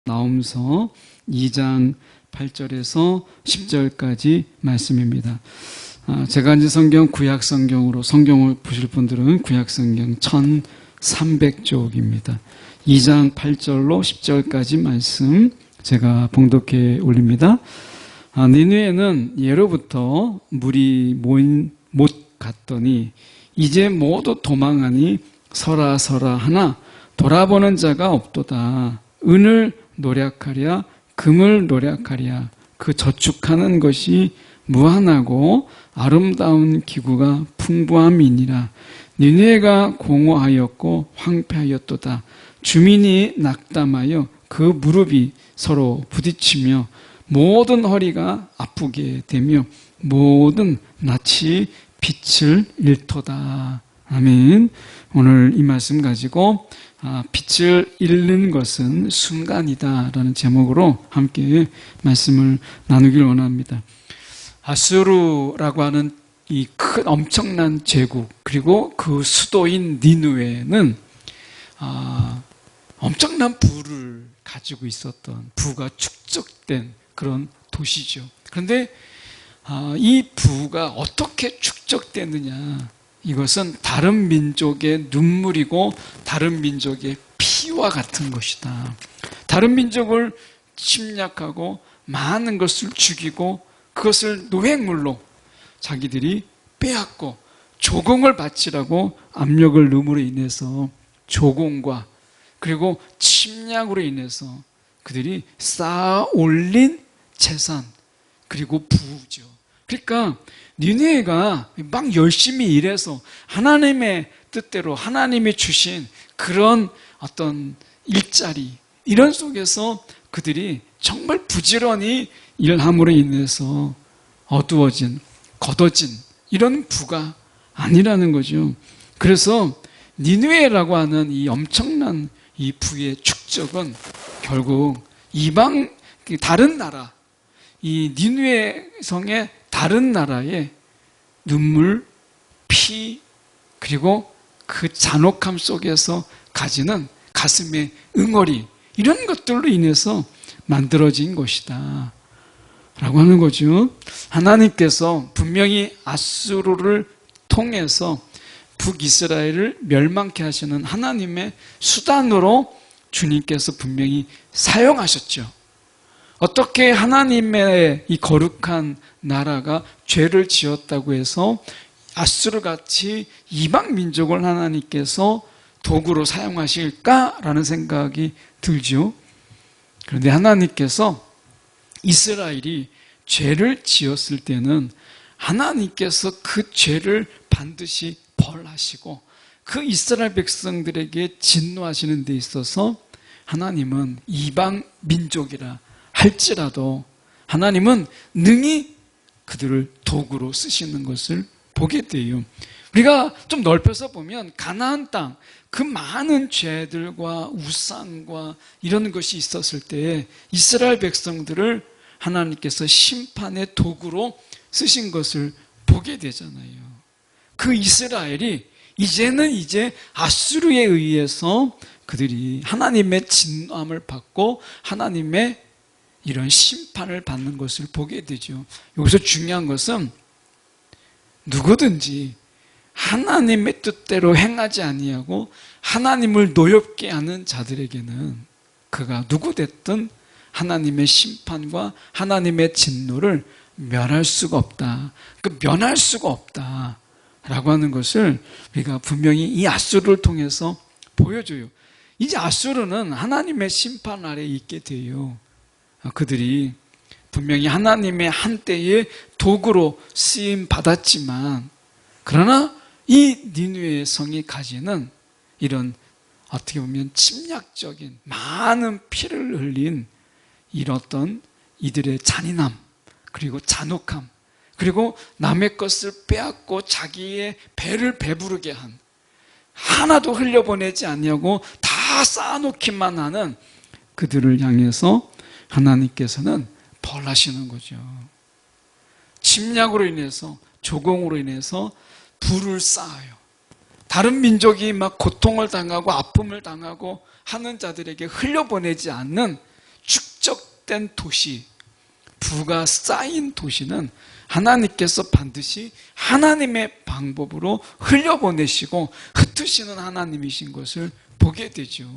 나홈서 2장 8절에서 10절까지 말씀입니다. 제가 이제 성경 구약 성경으로 성경을 보실 분들은 구약 성경 1300쪽입니다. 2장 8절로 10절까지 말씀 제가 봉독해 올립니다. 니느웨는 예로부터 물이 못 갔더니 이제 모두 도망하니 서라 하나 돌아보는 자가 없도다. 은을 노력하랴 금을 노력하랴 그 저축하는 것이 무한하고 아름다운 기구가 풍부함이니라. 니느웨가 공허하였고 황폐하였도다. 주민이 낙담하여 그 무릎이 서로 부딪히며 모든 허리가 아프게 되며 모든 낯이 빛을 잃도다. 아멘. 오늘 이 말씀 가지고 빛을 잃는 것은 순간이다 라는 제목으로 함께 말씀을 나누길 원합니다. 아수르라고 하는 이 큰 엄청난 제국, 그리고 그 수도인 니느웨는 엄청난 부를 가지고 있었던, 부가 축적된 그런 도시죠. 그런데 이 부가 어떻게 축적됐느냐, 이것은 다른 민족의 눈물이고 다른 민족의 피와 같은 것이다. 다른 민족을 침략하고 많은 것을 죽이고 그것을 노획물로 자기들이 빼앗고 조공을 바치라고 압력을 넣음으로 인해서 조공과 그리고 침략으로 인해서 그들이 쌓아 올린 재산 그리고 부죠. 그러니까 니느웨가 막 열심히 일해서 하나님의 뜻대로 하나님이 주신 그런 어떤 일자리, 이런 속에서 그들이 정말 부지런히 일함으로 인해서 어두워진, 걷어진 이런 부가 아니라는 거죠. 그래서 니느웨라고 하는 이 엄청난 이 부의 축적은 결국 이방 다른 나라, 이 니느웨 성의 다른 나라의 눈물, 피, 그리고 그 잔혹함 속에서 가지는 가슴의 응어리, 이런 것들로 인해서 만들어진 것이다 라고 하는 거죠. 하나님께서 분명히 아수르를 통해서 북이스라엘을 멸망케 하시는 하나님의 수단으로 주님께서 분명히 사용하셨죠. 어떻게 하나님의 이 거룩한 나라가 죄를 지었다고 해서 아수르같이 이방 민족을 하나님께서 도구로 사용하실까라는 생각이 들죠. 그런데 하나님께서 이스라엘이 죄를 지었을 때는 하나님께서 그 죄를 반드시 벌하시고 그 이스라엘 백성들에게 진노하시는 데 있어서 하나님은 이방 민족이라 할지라도 하나님은 능히 그들을 도구로 쓰시는 것을 보게 돼요. 우리가 좀 넓혀서 보면 가나안 땅, 그 많은 죄들과 우상과 이런 것이 있었을 때 이스라엘 백성들을 하나님께서 심판의 도구로 쓰신 것을 보게 되잖아요. 그 이스라엘이 이제 아수르에 의해서 그들이 하나님의 진노함을 받고 하나님의 이런 심판을 받는 것을 보게 되죠. 여기서 중요한 것은 누구든지 하나님의 뜻대로 행하지 아니하고 하나님을 노엽게 하는 자들에게는 그가 누구 됐든 하나님의 심판과 하나님의 진노를 면할 수가 없다. 면할 수가 없다 라고 하는 것을 우리가 분명히 이 아수르를 통해서 보여줘요. 이제 아수르는 하나님의 심판 아래에 있게 돼요. 그들이 분명히 하나님의 한때의 도구로 쓰임 받았지만, 그러나 이 니느웨 성이 가지는 이런 어떻게 보면 침략적인 많은 피를 흘린 이런 어떤 이들의 잔인함, 그리고 잔혹함, 그리고 남의 것을 빼앗고 자기의 배를 배부르게 한, 하나도 흘려보내지 않냐고 다 쌓아놓기만 하는 그들을 향해서 하나님께서는 벌하시는 거죠. 침략으로 인해서, 조공으로 인해서 불을 쌓아요. 다른 민족이 막 고통을 당하고 아픔을 당하고 하는 자들에게 흘려보내지 않는 잘못된 도시, 부가 쌓인 도시는 하나님께서 반드시 하나님의 방법으로 흘려보내시고 흩으시는 하나님이신 것을 보게 되죠.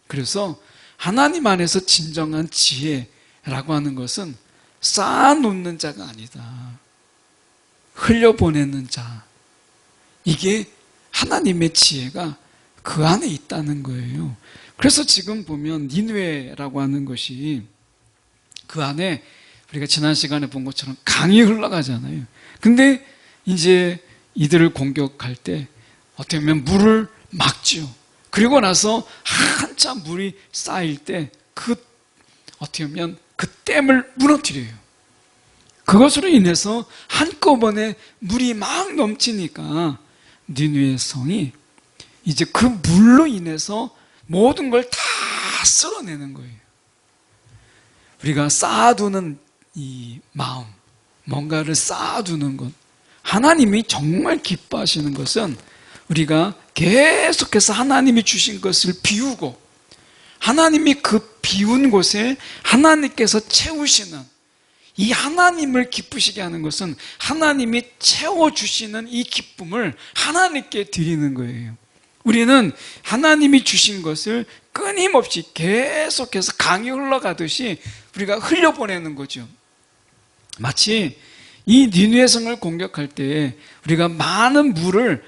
그래서 하나님 안에서 진정한 지혜라고 하는 것은 쌓아놓는 자가 아니다. 흘려보내는 자. 이게 하나님의 지혜가 그 안에 있다는 거예요. 그래서 지금 보면 니느웨라고 하는 것이 그 안에 우리가 지난 시간에 본 것처럼 강이 흘러가잖아요. 근데 이제 이들을 공격할 때 어떻게 보면 물을 막죠. 그리고 나서 한참 물이 쌓일 때 어떻게 보면 그 댐을 무너뜨려요. 그것으로 인해서 한꺼번에 물이 막 넘치니까 니느웨 성이 이제 그 물로 인해서 모든 걸 다 쓸어내는 거예요. 우리가 쌓아두는 이 마음, 뭔가를 쌓아두는 것, 하나님이 정말 기뻐하시는 것은 우리가 계속해서 하나님이 주신 것을 비우고 하나님이 그 비운 곳에 하나님께서 채우시는, 이 하나님을 기쁘시게 하는 것은 하나님이 채워주시는 이 기쁨을 하나님께 드리는 거예요. 우리는 하나님이 주신 것을 끊임없이 계속해서 강이 흘러가듯이 우리가 흘려보내는 거죠. 마치 이 니느웨 성을 공격할 때 우리가 많은 물을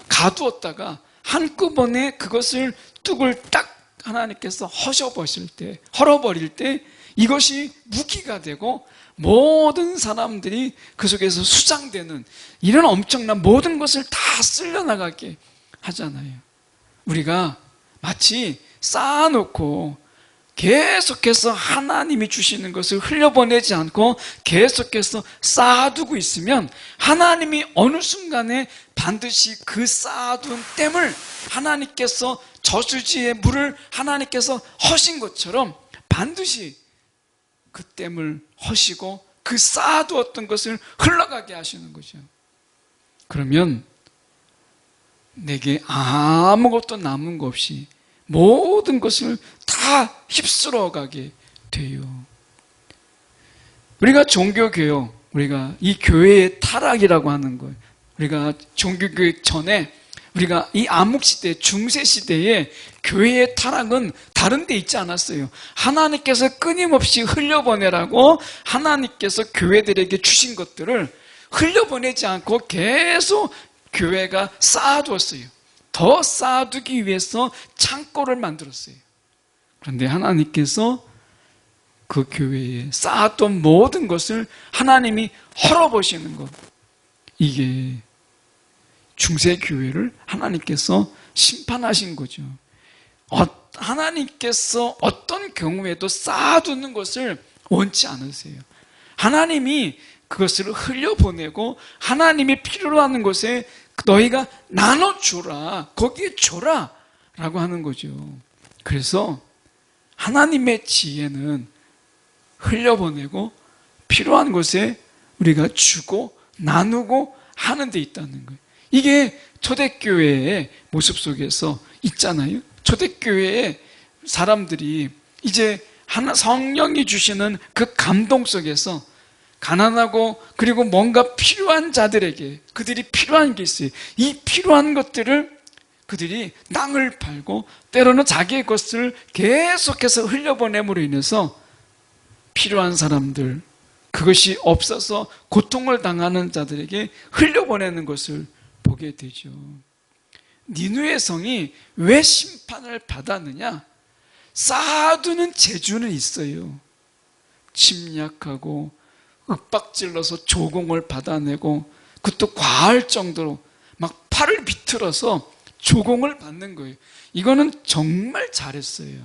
가두었다가 한꺼번에 그것을 뚝을 딱 하나님께서 헐어버릴 때 이것이 무기가 되고 모든 사람들이 그 속에서 수장되는 이런 엄청난 모든 것을 다 쓸려나가게 하잖아요. 우리가 마치 쌓아놓고 계속해서 하나님이 주시는 것을 흘려보내지 않고 계속해서 쌓아두고 있으면 하나님이 어느 순간에 반드시 그 쌓아둔 댐을 하나님께서 저수지의 물을 하나님께서 허신 것처럼 반드시 그 댐을 허시고 그 쌓아두었던 것을 흘러가게 하시는 거죠. 그러면 내게 아무것도 남은 것 없이 모든 것을 다 휩쓸어 가게 돼요. 우리가 종교개혁, 우리가 이 교회의 타락이라고 하는 거예요. 우리가 종교개혁 전에 우리가 이 암흑시대, 중세시대에 교회의 타락은 다른 데 있지 않았어요. 하나님께서 끊임없이 흘려보내라고 하나님께서 교회들에게 주신 것들을 흘려보내지 않고 계속 교회가 쌓아두었어요. 더 쌓아두기 위해서 창고를 만들었어요. 그런데 하나님께서 그 교회에 쌓았던 모든 것을 하나님이 헐어보시는 것, 이게 중세교회를 하나님께서 심판하신 거죠. 하나님께서 어떤 경우에도 쌓아두는 것을 원치 않으세요. 하나님이 그것을 흘려보내고 하나님이 필요로 하는 것에 너희가 나눠주라, 거기에 줘라 라고 하는 거죠. 그래서 하나님의 지혜는 흘려보내고 필요한 곳에 우리가 주고 나누고 하는 데 있다는 거예요. 이게 초대교회의 모습 속에서 있잖아요. 초대교회의 사람들이 이제 성령이 주시는 그 감동 속에서 가난하고 그리고 뭔가 필요한 자들에게 그들이 필요한 게 있어요. 이 필요한 것들을 그들이 땅을 팔고 때로는 자기의 것을 계속해서 흘려보냄으로 인해서 필요한 사람들, 그것이 없어서 고통을 당하는 자들에게 흘려보내는 것을 보게 되죠. 니느웨 성이 왜 심판을 받았느냐? 쌓아두는 재주는 있어요. 침략하고 윽박질러서 조공을 받아내고 그것도 과할 정도로 막 팔을 비틀어서 조공을 받는 거예요. 이거는 정말 잘했어요.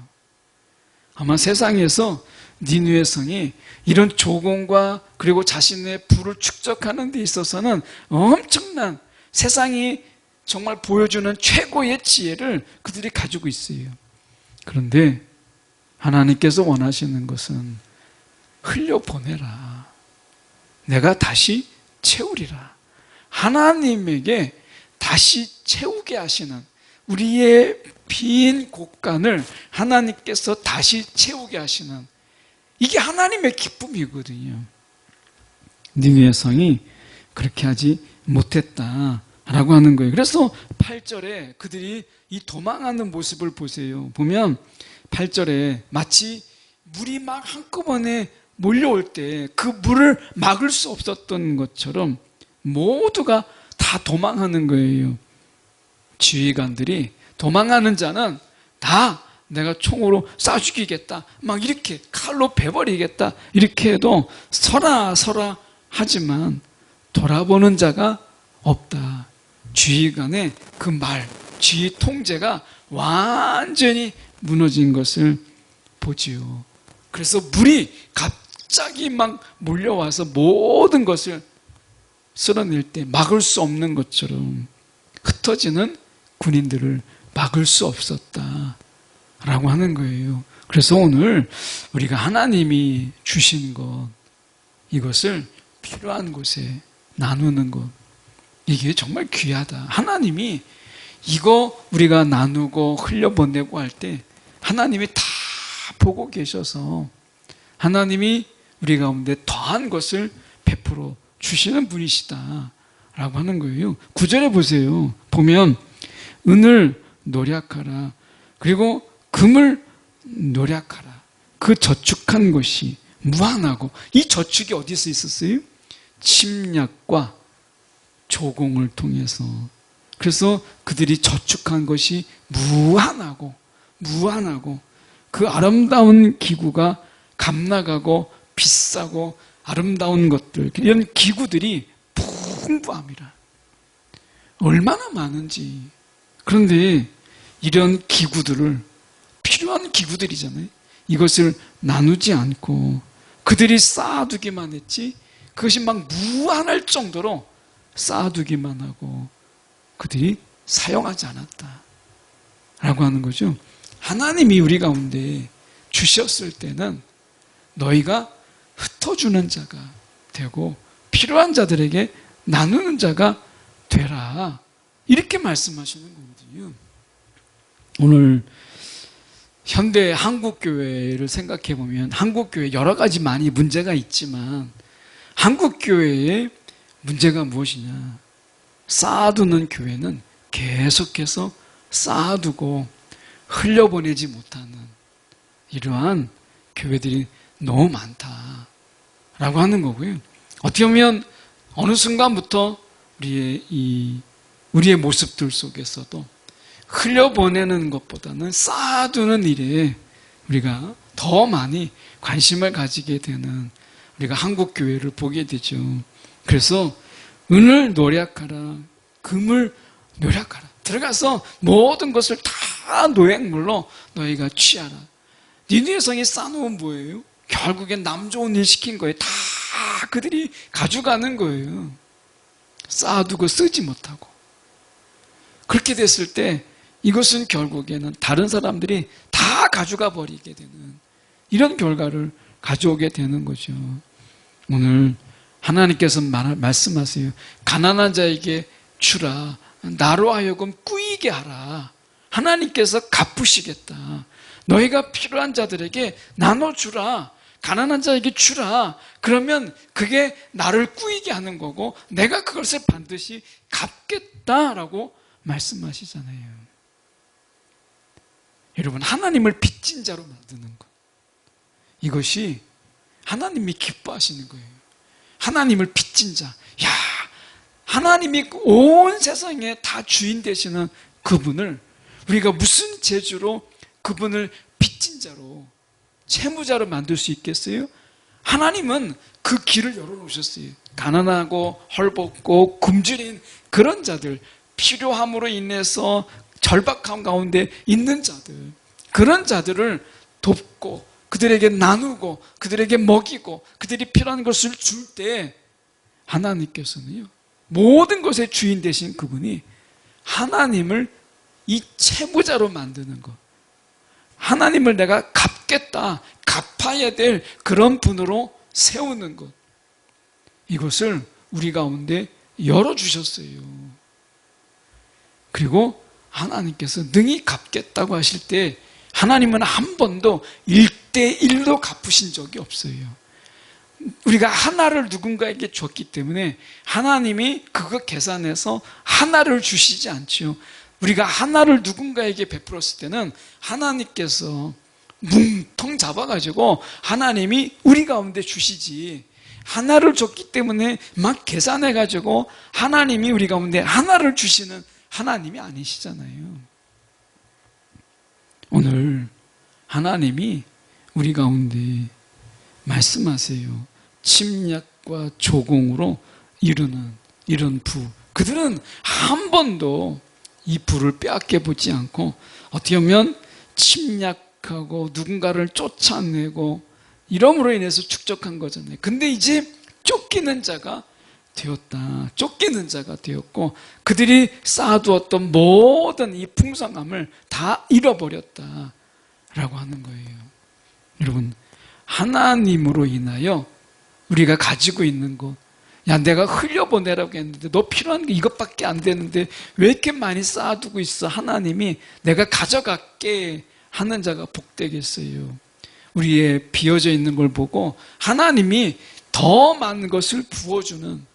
아마 세상에서 니느웨 성이 이런 조공과 그리고 자신의 부를 축적하는 데 있어서는 엄청난, 세상이 정말 보여주는 최고의 지혜를 그들이 가지고 있어요. 그런데 하나님께서 원하시는 것은 흘려보내라, 내가 다시 채우리라. 하나님에게 다시 채우게 하시는, 우리의 빈 곳간을 하나님께서 다시 채우게 하시는 이게 하나님의 기쁨이거든요. 니느웨 성이 그렇게 하지 못했다라고 하는 거예요. 그래서 8절에 그들이 이 도망하는 모습을 보세요. 보면 8절에 마치 물이 막 한꺼번에 몰려올 때 그 물을 막을 수 없었던 것처럼 모두가 다 도망하는 거예요. 지휘관들이 도망하는 자는 다 내가 총으로 쏴 죽이겠다, 막 이렇게 칼로 베버리겠다 이렇게 해도 서라 하지만 돌아보는 자가 없다. 지휘관의 그 말, 지휘 통제가 완전히 무너진 것을 보지요. 그래서 물이 갑자기 막 몰려와서 모든 것을 쓸어낼 때 막을 수 없는 것처럼 흩어지는 군인들을 막을 수 없었다 라고 하는 거예요. 그래서 오늘 우리가 하나님이 주신 것, 이것을 필요한 곳에 나누는 것, 이게 정말 귀하다. 하나님이 이거 우리가 나누고 흘려보내고 할 때 하나님이 다 보고 계셔서 하나님이 우리 가운데 더한 것을 베풀어 주시는 분이시다 라고 하는 거예요. 9절에 보세요. 보면 은을 노력하라, 그리고 금을 노력하라. 그 저축한 것이 무한하고, 이 저축이 어디서 있었어요? 침략과 조공을 통해서. 그래서 그들이 저축한 것이 무한하고 그 아름다운 기구가 값나가고 비싸고 아름다운 것들, 이런 기구들이 풍부함이라. 얼마나 많은지. 그런데 이런 기구들을, 필요한 기구들이잖아요, 이것을 나누지 않고 그들이 쌓아두기만 했지, 그것이 막 무한할 정도로 쌓아두기만 하고 그들이 사용하지 않았다 라고 하는 거죠. 하나님이 우리 가운데 주셨을 때는 너희가 흩어주는 자가 되고 필요한 자들에게 나누는 자가 되라, 이렇게 말씀하시는 거거든요. 오늘 현대 한국교회를 생각해 보면 한국교회 여러 가지 많이 문제가 있지만 한국교회의 문제가 무엇이냐? 쌓아두는 교회는 계속해서 쌓아두고 흘려보내지 못하는 이러한 교회들이 너무 많다라고 하는 거고요. 어떻게 보면 어느 순간부터 우리의 모습들 속에서도 흘려보내는 것보다는 쌓아두는 일에 우리가 더 많이 관심을 가지게 되는 우리가 한국 교회를 보게 되죠. 그래서 은을 노력하라, 금을 노력하라. 들어가서 모든 것을 다 노획물로 너희가 취하라. 니느웨 성이 쌓아놓은 뭐예요? 결국엔 남 좋은 일 시킨 거예요. 다 그들이 가져가는 거예요. 쌓아두고 쓰지 못하고. 그렇게 됐을 때 이것은 결국에는 다른 사람들이 다 가져가 버리게 되는 이런 결과를 가져오게 되는 거죠. 오늘 하나님께서 말씀하세요. 가난한 자에게 주라. 나로 하여금 꾸이게 하라. 하나님께서 갚으시겠다. 너희가 필요한 자들에게 나눠주라. 가난한 자에게 주라. 그러면 그게 나를 꾸이게 하는 거고 내가 그것을 반드시 갚겠다라고 말씀하시잖아요. 여러분, 하나님을 빚진 자로 만드는 것, 이것이 하나님이 기뻐하시는 거예요. 하나님을 빚진 자, 야, 하나님이 온 세상에 다 주인 되시는 그분을 우리가 무슨 재주로 그분을 빚진 자로, 채무자로 만들 수 있겠어요? 하나님은 그 길을 열어놓으셨어요. 가난하고 헐벗고 굶주린 그런 자들, 필요함으로 인해서 절박함 가운데 있는 자들, 그런 자들을 돕고 그들에게 나누고 그들에게 먹이고 그들이 필요한 것을 줄 때 하나님께서는요, 모든 것의 주인 되신 그분이 하나님을 이 채무자로 만드는 것, 하나님을 내가 갚겠다, 갚아야 될 그런 분으로 세우는 것, 이것을 우리 가운데 열어주셨어요. 그리고 하나님께서 능히 갚겠다고 하실 때 하나님은 한 번도 1대1로 갚으신 적이 없어요. 우리가 하나를 누군가에게 줬기 때문에 하나님이 그거 계산해서 하나를 주시지 않죠. 우리가 하나를 누군가에게 베풀었을 때는 하나님께서 뭉텅 잡아가지고 하나님이 우리 가운데 주시지, 하나를 줬기 때문에 막 계산해가지고 하나님이 우리 가운데 하나를 주시는 하나님이 아니시잖아요. 오늘 하나님이 우리 가운데 말씀하세요. 침략과 조공으로 이루는 이런 부, 그들은 한 번도 이 부를 빼앗겨 보지 않고 어떻게 보면 침략하고 누군가를 쫓아내고 이러므로 인해서 축적한 거잖아요. 근데 이제 쫓기는 자가 되었다. 쫓기는 자가 되었고 그들이 쌓아두었던 모든 이 풍성함을 다 잃어버렸다 라고 하는 거예요. 여러분, 하나님으로 인하여 우리가 가지고 있는 것, 야, 내가 흘려보내라고 했는데 너 필요한 게 이것밖에 안 되는데 왜 이렇게 많이 쌓아두고 있어? 하나님이 내가 가져갈게 하는 자가 복되겠어요. 우리의 비어져 있는 걸 보고 하나님이 더 많은 것을 부어주는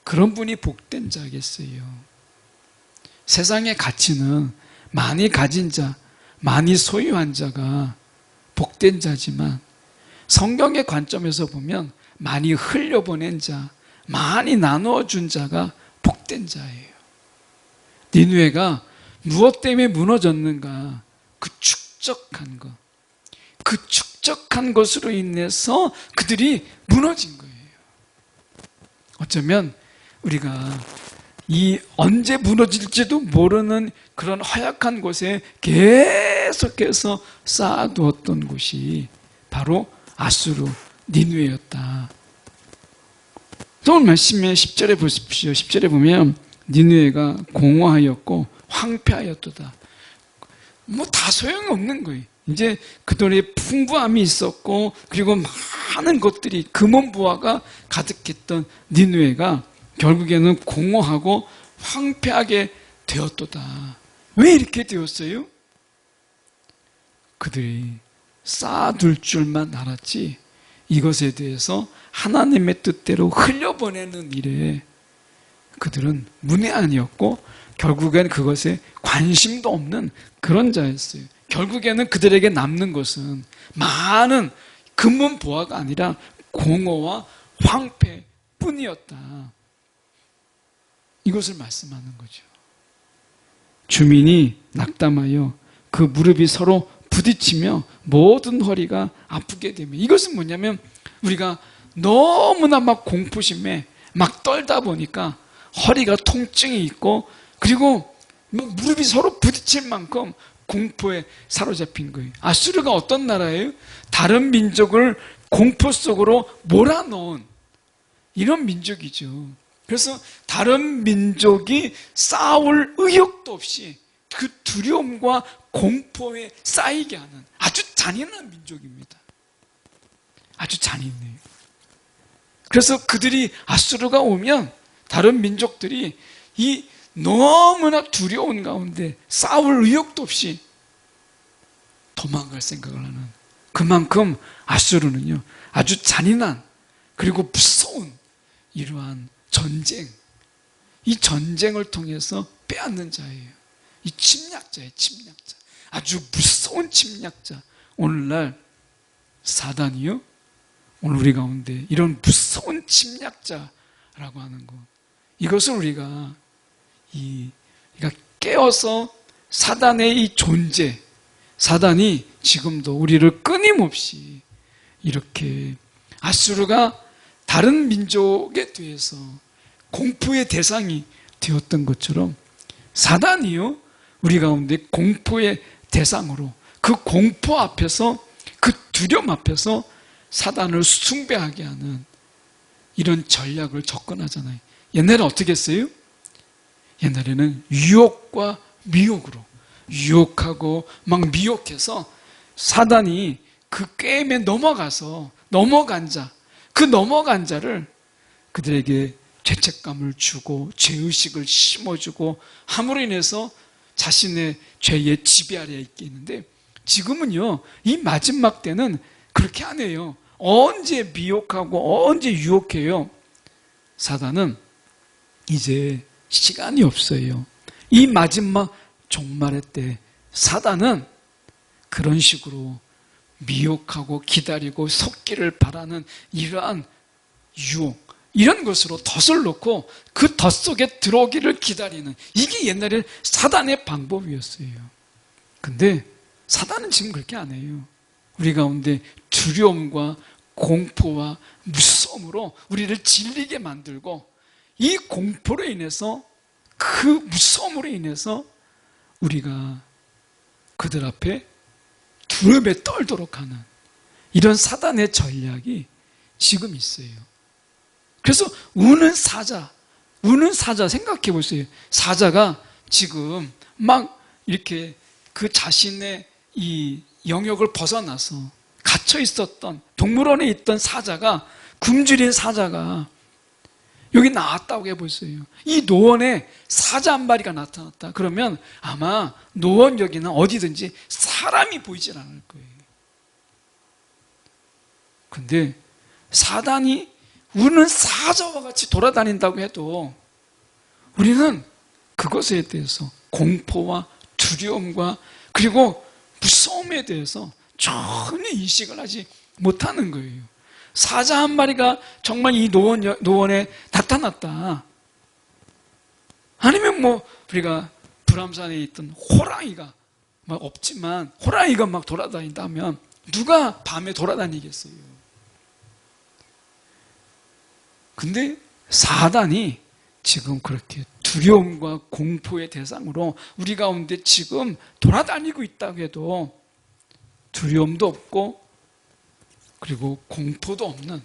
그런 분이 복된 자겠어요. 세상의 가치는 많이 가진 자, 많이 소유한 자가 복된 자지만 성경의 관점에서 보면 많이 흘려보낸 자, 많이 나누어준 자가 복된 자예요. 니느웨가 무엇 때문에 무너졌는가? 그 축적한 것, 그 축적한 것으로 인해서 그들이 무너진 거예요. 어쩌면 우리가 이 언제 무너질지도 모르는 그런 허약한 곳에 계속해서 쌓아두었던 곳이 바로 아수르, 니느웨였다. 오늘 말씀에 10절에 보십시오. 10절에 보면 니느웨가 공허하였고 황폐하였도다. 뭐 다 소용이 없는 거예요. 이제 그들의 풍부함이 있었고 그리고 많은 것들이 금원부화가 가득했던 니느웨가 결국에는 공허하고 황폐하게 되었도다. 왜 이렇게 되었어요? 그들이 쌓아둘 줄만 알았지 이것에 대해서 하나님의 뜻대로 흘려보내는 일에 그들은 문외한이었고 결국엔 그것에 관심도 없는 그런 자였어요. 결국에는 그들에게 남는 것은 많은 금은보화가 아니라 공허와 황폐뿐이었다. 이것을 말씀하는 거죠. 주민이 낙담하여 그 무릎이 서로 부딪히며 모든 허리가 아프게 되며, 이것은 뭐냐면 우리가 너무나 막 공포심에 막 떨다 보니까 허리가 통증이 있고 그리고 무릎이 서로 부딪힐 만큼 공포에 사로잡힌 거예요. 아수르가 어떤 나라예요? 다른 민족을 공포 속으로 몰아넣은 이런 민족이죠. 그래서 다른 민족이 싸울 의욕도 없이 그 두려움과 공포에 쌓이게 하는 아주 잔인한 민족입니다. 아주 잔인해요. 그래서 그들이 아수르가 오면 다른 민족들이 이 너무나 두려운 가운데 싸울 의욕도 없이 도망갈 생각을 하는, 그만큼 아수르는요 아주 잔인한 그리고 무서운 이러한 전쟁, 이 전쟁을 통해서 빼앗는 자예요. 이 침략자예요. 침략자, 아주 무서운 침략자. 오늘날 사단이요, 오늘 우리 가운데 이런 무서운 침략자라고 하는 것, 이것을 우리가 깨어서 사단의 이 존재, 사단이 지금도 우리를 끊임없이 이렇게 아수르가 다른 민족에 대해서 공포의 대상이 되었던 것처럼 사단이요 우리 가운데 공포의 대상으로, 그 공포 앞에서, 그 두려움 앞에서 사단을 숭배하게 하는 이런 전략을 접근하잖아요. 옛날에 어떻게 했어요? 옛날에는 유혹과 미혹으로 유혹하고 막 미혹해서 사단이 그 게임에 넘어간 자, 그 넘어간 자를 그들에게 죄책감을 주고 죄의식을 심어주고 함으로 인해서 자신의 죄의 지배 아래에 있게 했는데, 지금은요, 이 마지막 때는 그렇게 안 해요. 언제 미혹하고 언제 유혹해요? 사단은 이제 시간이 없어요. 이 마지막 종말의 때 사단은 그런 식으로 미혹하고 기다리고 속기를 바라는 이러한 유혹, 이런 것으로 덫을 놓고 그 덫 속에 들어오기를 기다리는, 이게 옛날에 사단의 방법이었어요. 근데 사단은 지금 그렇게 안 해요. 우리 가운데 두려움과 공포와 무서움으로 우리를 질리게 만들고, 이 공포로 인해서, 그 무서움으로 인해서 우리가 그들 앞에 두려움에 떨도록 하는 이런 사단의 전략이 지금 있어요. 그래서 우는 사자 생각해 보세요. 사자가 지금 막 이렇게 그 자신의 이 영역을 벗어나서 갇혀 있었던, 동물원에 있던 사자가, 굶주린 사자가 여기 나왔다고 해보세요. 이 노원에 사자 한 마리가 나타났다. 그러면 아마 노원역이나 어디든지 사람이 보이질 않을 거예요. 근데 사단이 우는 사자와 같이 돌아다닌다고 해도 우리는 그것에 대해서 공포와 두려움과 그리고 무서움에 대해서 전혀 인식을 하지 못하는 거예요. 사자 한 마리가 정말 이 노원에 나타났다. 아니면 뭐 우리가 불암산에 있던 호랑이가 막 없지만 호랑이가 막 돌아다닌다면 누가 밤에 돌아다니겠어요? 근데 사단이 지금 그렇게 두려움과 공포의 대상으로 우리 가운데 지금 돌아다니고 있다고 해도 두려움도 없고 그리고 공포도 없는,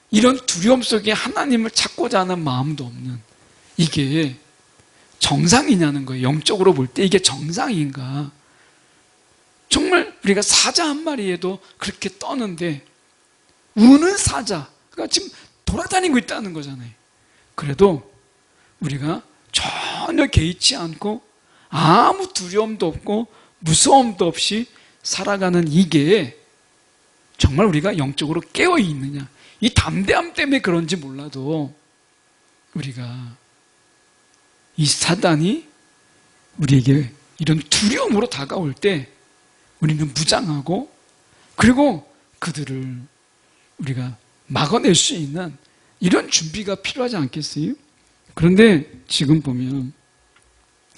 이런 두려움 속에 하나님을 찾고자 하는 마음도 없는, 이게 정상이냐는 거예요. 영적으로 볼 때 이게 정상인가? 정말 우리가 사자 한 마리에도 그렇게 떠는데 우는 사자가 지금 돌아다니고 있다는 거잖아요. 그래도 우리가 전혀 개의치 않고 아무 두려움도 없고 무서움도 없이 살아가는, 이게 정말 우리가 영적으로 깨어 있느냐, 이 담대함 때문에 그런지 몰라도 우리가 이 사단이 우리에게 이런 두려움으로 다가올 때 우리는 무장하고 그리고 그들을 우리가 막아낼 수 있는 이런 준비가 필요하지 않겠어요? 그런데 지금 보면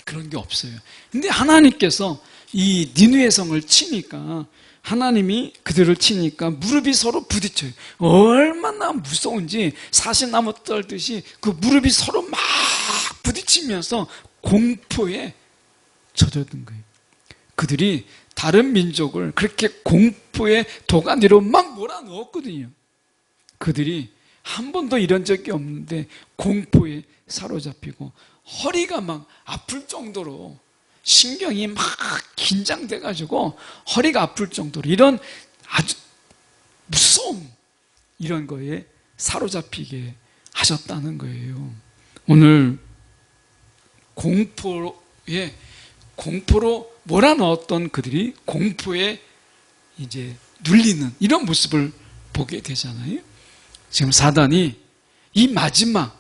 그런 게 없어요. 근데 하나님께서 이 니느웨 성을 치니까, 하나님이 그들을 치니까 무릎이 서로 부딪혀요. 얼마나 무서운지 사시나무 떨듯이 그 무릎이 서로 막 부딪히면서 공포에 젖어든 거예요. 그들이 다른 민족을 그렇게 공포의 도가니로 막 몰아넣었거든요. 그들이 한 번도 이런 적이 없는데 공포에 사로잡히고 허리가 막 아플 정도로, 신경이 막 긴장돼가지고 허리가 아플 정도로 이런 아주 무서움, 이런 거에 사로잡히게 하셨다는 거예요. 오늘 공포로 몰아넣었던 그들이 공포에 이제 눌리는 이런 모습을 보게 되잖아요. 지금 사단이 이 마지막,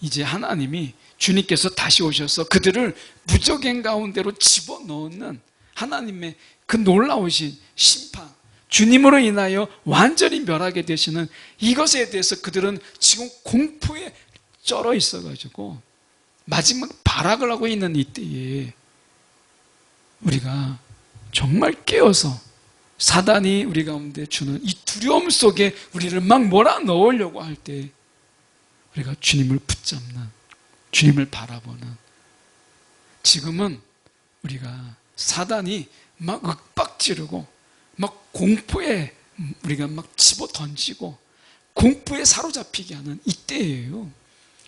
이제 하나님이, 주님께서 다시 오셔서 그들을 무적행 가운데로 집어넣는 하나님의 그 놀라우신 심판, 주님으로 인하여 완전히 멸하게 되시는 이것에 대해서 그들은 지금 공포에 쩔어 있어가지고 마지막 발악을 하고 있는 이때에 우리가 정말 깨어서 사단이 우리 가운데 주는 이 두려움 속에 우리를 막 몰아넣으려고 할 때 우리가 주님을 붙잡는, 주님을 바라보는, 지금은 우리가 사단이 막 윽박지르고 막 공포에 우리가 막 집어 던지고 공포에 사로잡히게 하는 이때예요.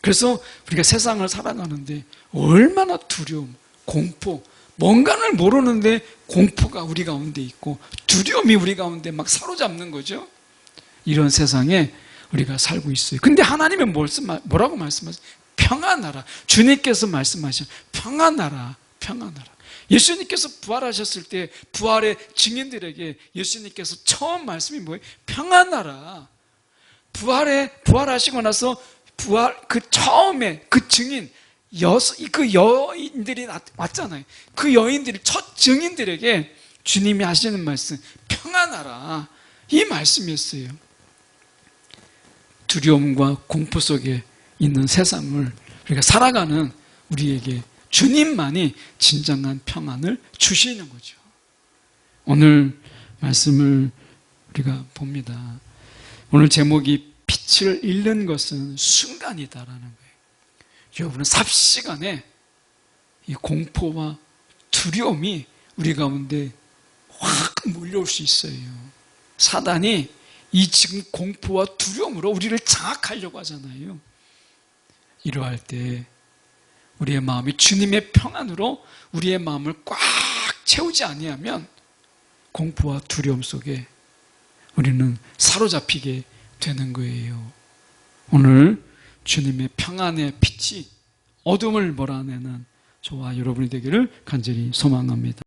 그래서 우리가 세상을 살아가는데 얼마나 두려움, 공포, 뭔가를 모르는데 공포가 우리 가운데 있고 두려움이 우리 가운데 막 사로잡는 거죠. 이런 세상에 우리가 살고 있어요. 근데 하나님은 뭐라고 말씀하세요? 평안하라. 주님께서 말씀하신 평안하라, 평안하라. 예수님께서 부활하셨을 때 부활의 증인들에게 예수님께서 처음 말씀이 뭐예요? 평안하라. 부활하시고 나서 그 처음에 그 증인, 그 여인들이 왔잖아요. 그 여인들이 첫 증인들에게 주님이 하시는 말씀, 평안하라. 이 말씀이었어요. 두려움과 공포 속에 있는 세상을 우리가 살아가는 우리에게 주님만이 진정한 평안을 주시는 거죠. 오늘 말씀을 우리가 봅니다. 오늘 제목이 빛을 잃는 것은 순간이다라는 거예요. 여러분은 삽시간에 이 공포와 두려움이 우리 가운데 확 몰려올 수 있어요. 사단이 이 지금 공포와 두려움으로 우리를 장악하려고 하잖아요. 이러할 때 우리의 마음이 주님의 평안으로 우리의 마음을 꽉 채우지 아니하면 공포와 두려움 속에 우리는 사로잡히게 되는 거예요. 오늘 주님의 평안의 빛이 어둠을 몰아내는 저와 여러분이 되기를 간절히 소망합니다.